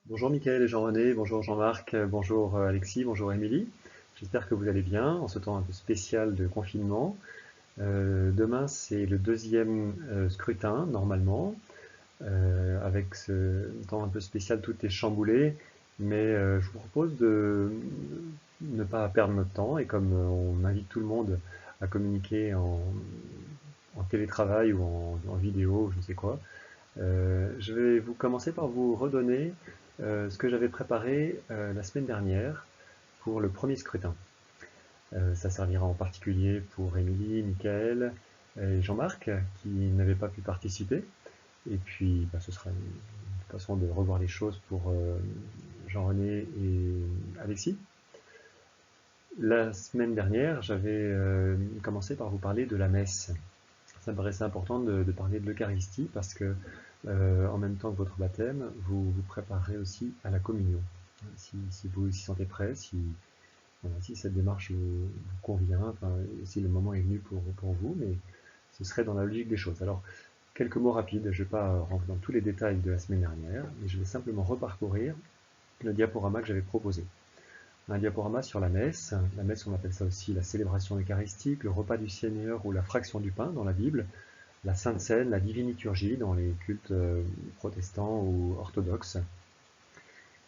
Bonjour Mickaël et Jean-René, bonjour Jean-Marc, bonjour Alexis, bonjour Émilie. J'espère que vous allez bien en ce temps un peu spécial de confinement. Demain, c'est le deuxième scrutin, normalement. Avec ce temps un peu spécial, tout est chamboulé. Mais je vous propose de ne pas perdre notre temps. Et comme on invite tout le monde à communiquer en télétravail ou en vidéo, je ne sais quoi, je vais vous commencer par vous redonner ce que j'avais préparé la semaine dernière pour le premier scrutin. Ça servira en particulier pour Émilie, Michael et Jean-Marc qui n'avaient pas pu participer. Et puis ce sera une façon de revoir les choses pour Jean-René et Alexis. La semaine dernière, j'avais commencé par vous parler de la messe. Ça me paraissait important de parler de l'Eucharistie parce que, en même temps que votre baptême, vous vous préparez aussi à la communion. Si vous vous y sentez prêt, voilà, si cette démarche vous convient, enfin, si le moment est venu pour vous, mais ce serait dans la logique des choses. Alors, quelques mots rapides, je ne vais pas rentrer dans tous les détails de la semaine dernière, mais je vais simplement reparcourir le diaporama que j'avais proposé. Un diaporama sur la messe. La messe, on appelle ça aussi la célébration eucharistique, le repas du Seigneur ou la fraction du pain dans la Bible, la Sainte Seine, la Divine Liturgie dans les cultes protestants ou orthodoxes.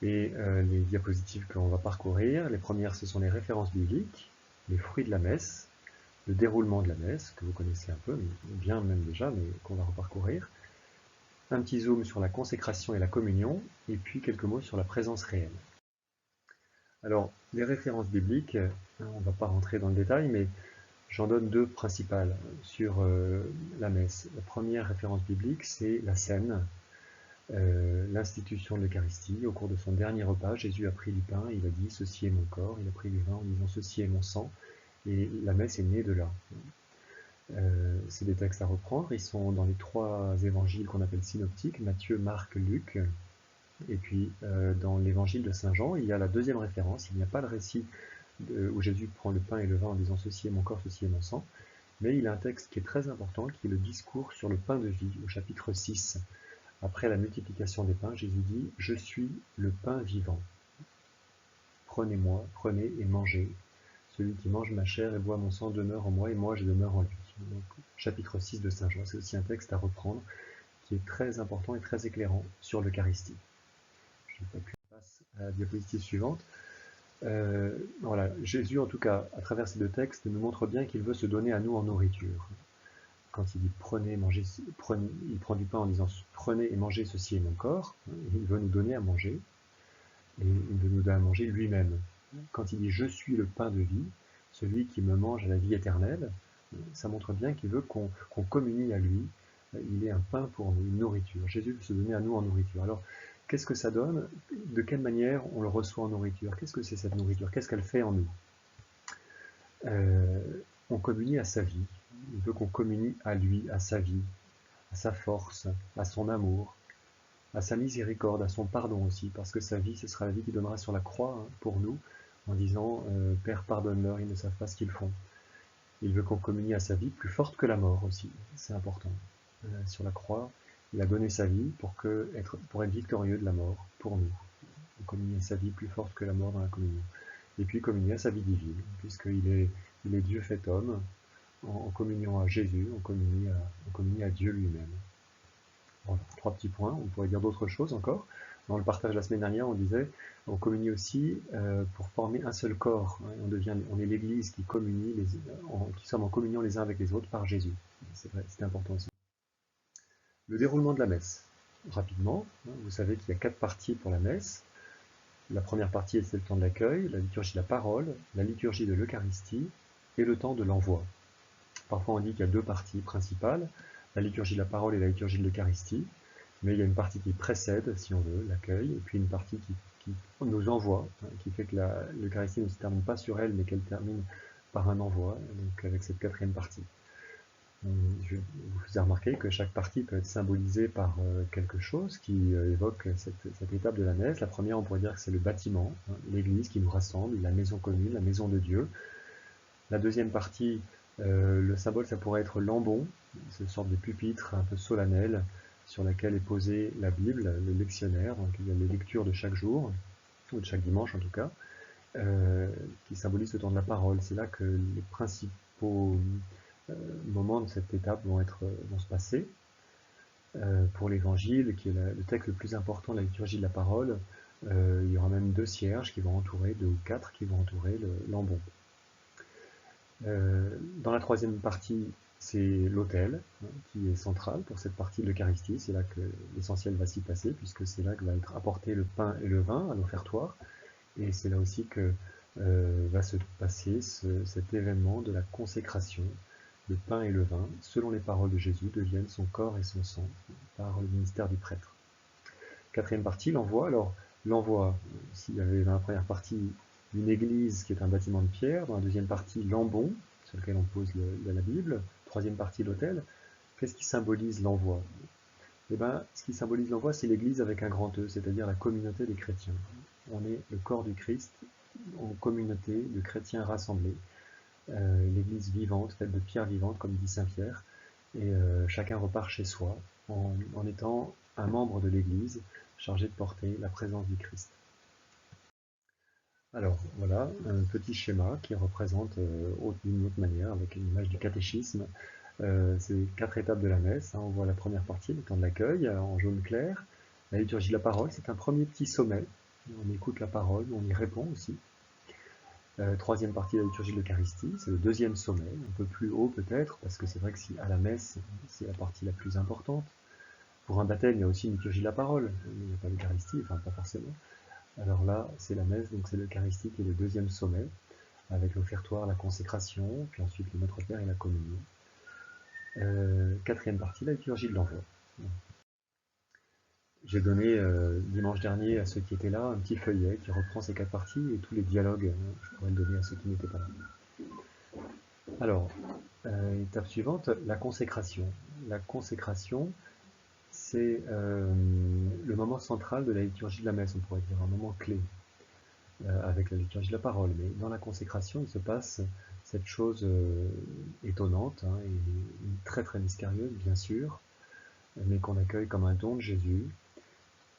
Et les diapositives qu'on va parcourir, les premières ce sont les références bibliques, les fruits de la messe, le déroulement de la messe, que vous connaissez un peu, bien même déjà, mais qu'on va reparcourir. Un petit zoom sur la consécration et la communion, et puis quelques mots sur la présence réelle. Alors, les références bibliques, on ne va pas rentrer dans le détail, mais j'en donne deux principales sur la messe. La première référence biblique, c'est la scène, l'institution de l'Eucharistie. Au cours de son dernier repas, Jésus a pris du pain, il a dit « Ceci est mon corps », il a pris du vin en disant « Ceci est mon sang », et la messe est née de là. C'est des textes à reprendre, ils sont dans les trois évangiles qu'on appelle synoptiques, Matthieu, Marc, Luc, et puis dans l'évangile de Saint Jean, il y a la deuxième référence, il n'y a pas le récit où Jésus prend le pain et le vin en disant « Ceci est mon corps, ceci est mon sang », mais il a un texte qui est très important, qui est le discours sur le pain de vie, au chapitre 6. Après la multiplication des pains, Jésus dit « Je suis le pain vivant. Prenez-moi, prenez et mangez. Celui qui mange ma chair et boit mon sang demeure en moi et moi je demeure en lui. » Donc, chapitre 6 de Saint Jean, c'est aussi un texte à reprendre qui est très important et très éclairant sur l'Eucharistie. Je ne passe à la diapositive suivante. Voilà, Jésus, en tout cas, à travers ces deux textes, nous montre bien qu'il veut se donner à nous en nourriture. Quand il dit prenez, mangez, prenez, il prend du pain en disant prenez et mangez, ceci est mon corps. Il veut nous donner à manger, et il veut nous donner à manger lui-même. Quand il dit je suis le pain de vie, celui qui me mange à la vie éternelle, ça montre bien qu'il veut qu'on communie à lui. Il est un pain pour nous, une nourriture. Jésus veut se donner à nous en nourriture. Alors, qu'est-ce que ça donne? De quelle manière on le reçoit en nourriture? Qu'est-ce que c'est cette nourriture? Qu'est-ce qu'elle fait en nous? On communie à sa vie. Il veut qu'on communie à lui, à sa vie, à sa force, à son amour, à sa miséricorde, à son pardon aussi, parce que sa vie, ce sera la vie qu'il donnera sur la croix pour nous, en disant Père, pardonne-leur, ils ne savent pas ce qu'ils font. Il veut qu'on communie à sa vie plus forte que la mort aussi, c'est important. Sur la croix, il a donné sa vie pour être victorieux de la mort pour nous. On communie à sa vie plus forte que la mort dans la communion. Et puis communier à sa vie divine, puisqu'il est Dieu fait homme, en communion à Jésus, on communie à Dieu lui-même. Voilà, trois petits points, on pourrait dire d'autres choses encore. Dans le partage la semaine dernière, on disait, on communie aussi pour former un seul corps. Hein, on est l'Église qui communie, qui sommes en communion les uns avec les autres par Jésus. C'est vrai, c'est important aussi. Le déroulement de la messe. Rapidement, hein, vous savez qu'il y a 4 parties pour la messe. La première partie, c'est le temps de l'accueil, la liturgie de la parole, la liturgie de l'Eucharistie et le temps de l'envoi. Parfois on dit qu'il y a 2 parties principales, la liturgie de la parole et la liturgie de l'Eucharistie, mais il y a une partie qui précède, si on veut, l'accueil, et puis une partie qui nous envoie, hein, qui fait que l'Eucharistie ne se termine pas sur elle, mais qu'elle termine par un envoi, donc avec cette 4e partie. Je vous ai remarqué que chaque partie peut être symbolisée par quelque chose qui évoque cette étape de la messe. La première, on pourrait dire que c'est le bâtiment, hein, l'église qui nous rassemble, la maison commune, la maison de Dieu. La deuxième partie, le symbole, ça pourrait être l'ambon, cette sorte de pupitre un peu solennel, sur laquelle est posée la Bible, le lectionnaire, donc il y a les lectures de chaque jour, ou de chaque dimanche en tout cas, qui symbolise le temps de la parole. C'est là que les principaux moments de cette étape vont se passer. Pour l'évangile, qui est le texte le plus important de la liturgie de la parole, il y aura même 2 cierges qui vont entourer, 2 ou 4 qui vont entourer l'ambon. Dans la troisième partie, c'est l'autel, hein, qui est central pour cette partie de l'Eucharistie. C'est là que l'essentiel va s'y passer, puisque c'est là que va être apporté le pain et le vin à l'offertoire. Et c'est là aussi que va se passer cet événement de la consécration. Le pain et le vin, selon les paroles de Jésus, deviennent son corps et son sang par le ministère du prêtre. Quatrième partie, l'envoi. Alors, l'envoi, s'il y avait dans la première partie une église qui est un bâtiment de pierre, dans la deuxième partie, l'ambon, sur lequel on pose la Bible, troisième partie, l'autel. Qu'est-ce qui symbolise l'envoi? Eh bien, ce qui symbolise l'envoi, c'est l'église avec un grand E, c'est-à-dire la communauté des chrétiens. On est le corps du Christ en communauté de chrétiens rassemblés. L'église vivante, faite de pierres vivantes, comme dit saint Pierre, et chacun repart chez soi en étant un membre de l'église chargé de porter la présence du Christ. Alors voilà un petit schéma qui représente d'une autre manière, avec une image du catéchisme, ces 4 étapes de la messe. On voit la première partie, le temps de l'accueil, en jaune clair. La liturgie de la parole, c'est un premier petit sommet. On écoute la parole, on y répond aussi. Troisième partie de la liturgie de l'Eucharistie, c'est le deuxième sommet, un peu plus haut peut-être, parce que c'est vrai que à la messe, c'est la partie la plus importante. Pour un baptême, il y a aussi une liturgie de la parole, il n'y a pas l'Eucharistie, enfin pas forcément. Alors là, c'est la messe, donc c'est l'Eucharistie qui est le deuxième sommet, avec l'offertoire, la consécration, puis ensuite le Notre Père et la communion. Quatrième partie, la liturgie de l'envoi. J'ai donné dimanche dernier à ceux qui étaient là un petit feuillet qui reprend ces 4 parties et tous les dialogues, je pourrais le donner à ceux qui n'étaient pas là. Alors, étape suivante, la consécration. La consécration, c'est le moment central de la liturgie de la messe, on pourrait dire un moment clé, avec la liturgie de la parole. Mais dans la consécration, il se passe cette chose étonnante, hein, et très très mystérieuse, bien sûr, mais qu'on accueille comme un don de Jésus,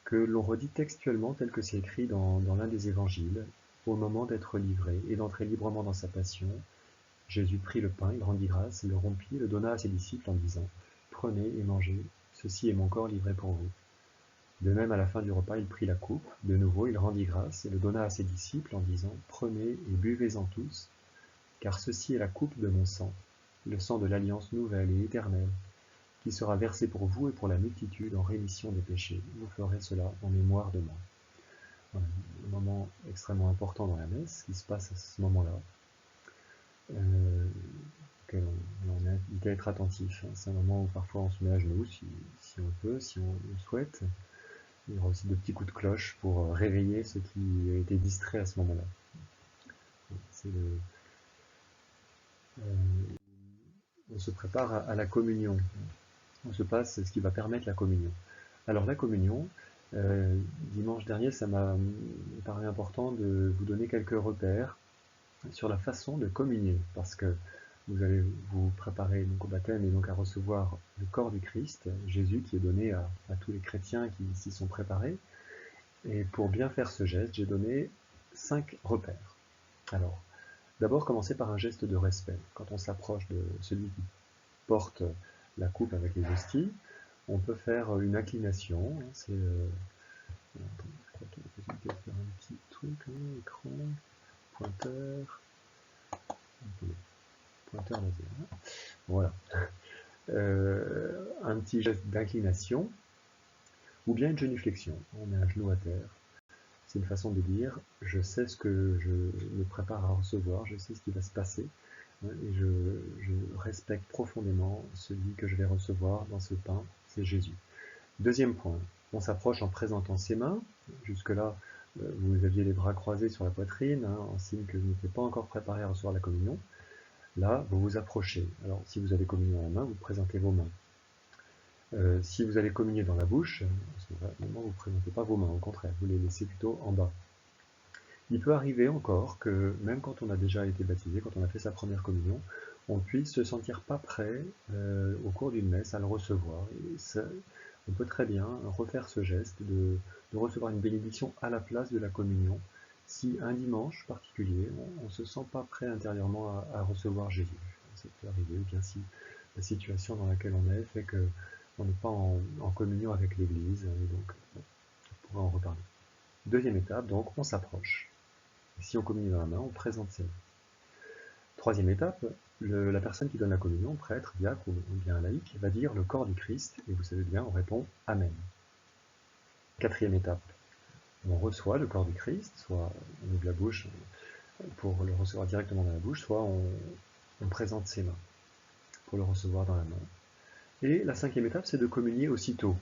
que l'on redit textuellement tel que c'est écrit dans l'un des évangiles, au moment d'être livré et d'entrer librement dans sa passion. Jésus prit le pain, il rendit grâce, le rompit, le donna à ses disciples en disant « Prenez et mangez, ceci est mon corps livré pour vous. » De même, à la fin du repas, il prit la coupe, de nouveau il rendit grâce et le donna à ses disciples en disant « Prenez et buvez-en tous, car ceci est la coupe de mon sang, le sang de l'alliance nouvelle et éternelle, qui sera versé pour vous et pour la multitude en rémission des péchés. Vous ferez cela en mémoire de moi. » Voilà, un moment extrêmement important dans la messe, qui se passe à ce moment-là, auquel on a invité à être attentif. C'est un moment où parfois on se met à genoux, si on peut, si on le souhaite. Il y aura aussi de petits coups de cloche pour réveiller ceux qui étaient distraits à ce moment-là. On se prépare à la communion. On se passe ce qui va permettre la communion. Alors la communion, dimanche dernier, ça m'a paru important de vous donner quelques repères sur la façon de communier, parce que vous allez vous préparer donc au baptême et donc à recevoir le corps du Christ, Jésus, qui est donné à tous les chrétiens qui s'y sont préparés. Et pour bien faire ce geste, j'ai donné 5 repères. Alors, d'abord commencer par un geste de respect. Quand on s'approche de celui qui porte la coupe avec les hosties, on peut faire une inclination. C'est je crois qu'il y a la possibilité de faire un petit truc, écran, pointeur, pointeur laser. Voilà. Un petit geste d'inclination, ou bien une genuflexion. On met un genou à terre. C'est une façon de dire, je sais ce que je me prépare à recevoir, je sais ce qui va se passer, et je respecte profondément celui que je vais recevoir dans ce pain, c'est Jésus. Deuxième point, on s'approche en présentant ses mains. Jusque-là, vous aviez les bras croisés sur la poitrine, en signe que vous n'étiez pas encore préparé à recevoir la communion. Là, vous vous approchez. Alors, si vous avez communion en main, vous présentez vos mains. Si vous allez communier dans la bouche, à ce moment, vous ne présentez pas vos mains, au contraire, vous les laissez plutôt en bas. Il peut arriver encore que, même quand on a déjà été baptisé, quand on a fait sa première communion, on puisse se sentir pas prêt au cours d'une messe à le recevoir. Et ça, on peut très bien refaire ce geste de recevoir une bénédiction à la place de la communion, si un dimanche particulier, on ne se sent pas prêt intérieurement à recevoir Jésus. Ça peut arriver, ou bien si la situation dans laquelle on est fait qu'on n'est pas en communion avec l'Église, et donc on pourra en reparler. Deuxième étape, donc on s'approche. Si on communie dans la main, on présente ses mains. Troisième étape, la personne qui donne la communion, prêtre, diacre ou bien un laïc, va dire le corps du Christ, et vous savez bien, on répond Amen. Quatrième étape, on reçoit le corps du Christ, soit on ouvre la bouche pour le recevoir directement dans la bouche, soit on présente ses mains pour le recevoir dans la main. Et la cinquième étape, c'est de communier aussitôt.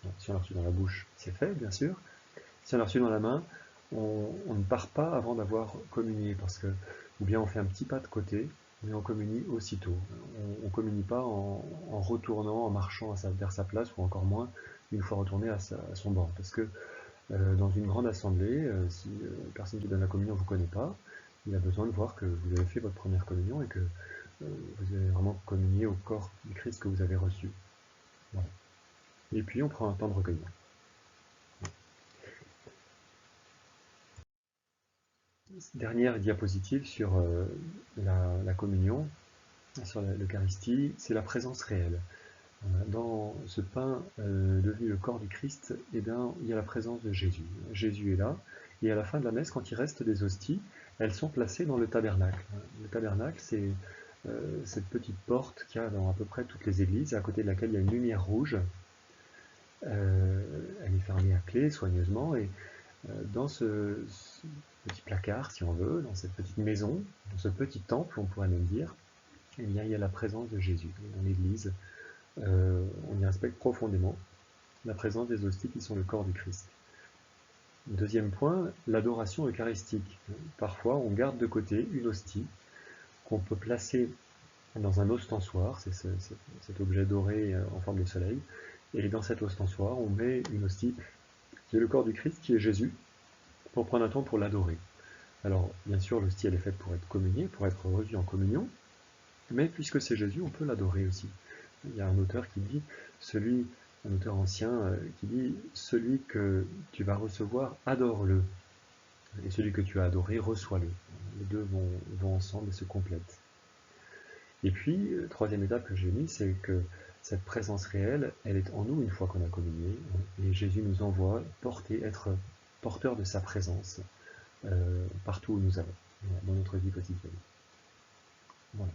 Donc, si on l'a reçu dans la bouche, c'est fait, bien sûr. Si on l'a reçu dans la main, on ne part pas avant d'avoir communié, parce que, ou bien on fait un petit pas de côté, mais on communie aussitôt. On ne communie pas en retournant, en marchant vers sa place, ou encore moins une fois retourné à son banc. Parce que dans une grande assemblée, si la personne qui donne la communion ne vous connaît pas, il a besoin de voir que vous avez fait votre première communion et que vous avez vraiment communié au corps du Christ que vous avez reçu. Voilà. Et puis on prend un temps de recueillement. Dernière diapositive sur la communion, sur l'Eucharistie, c'est la présence réelle. Dans ce pain devenu le corps du Christ, eh bien, il y a la présence de Jésus. Jésus est là, et à la fin de la messe, quand il reste des hosties, elles sont placées dans le tabernacle. Le tabernacle, c'est cette petite porte qu'il y a dans à peu près toutes les églises, à côté de laquelle il y a une lumière rouge. Elle est fermée à clé, soigneusement, et dans ce petit placard, si on veut, dans cette petite maison, dans ce petit temple, on pourrait même dire, eh bien, il y a la présence de Jésus. Dans l'Église, on y respecte profondément la présence des hosties qui sont le corps du Christ. Deuxième point, l'adoration eucharistique. Parfois, on garde de côté une hostie qu'on peut placer dans un ostensoir, c'est cet objet doré en forme de soleil, et dans cet ostensoir, on met une hostie qui est le corps du Christ, qui est Jésus, pour prendre un temps pour l'adorer. Alors, bien sûr, l'hostie, elle est faite pour être communiée, pour être reçue en communion, mais puisque c'est Jésus, on peut l'adorer aussi. Il y a un auteur qui dit, un auteur ancien, qui dit « Celui que tu vas recevoir, adore-le, et celui que tu as adoré, reçois-le. » Les deux vont ensemble et se complètent. Et puis, troisième étape que j'ai mis, c'est que cette présence réelle, elle est en nous une fois qu'on a communié, et Jésus nous envoie être porteur de sa présence partout où nous allons, dans notre vie quotidienne. Voilà.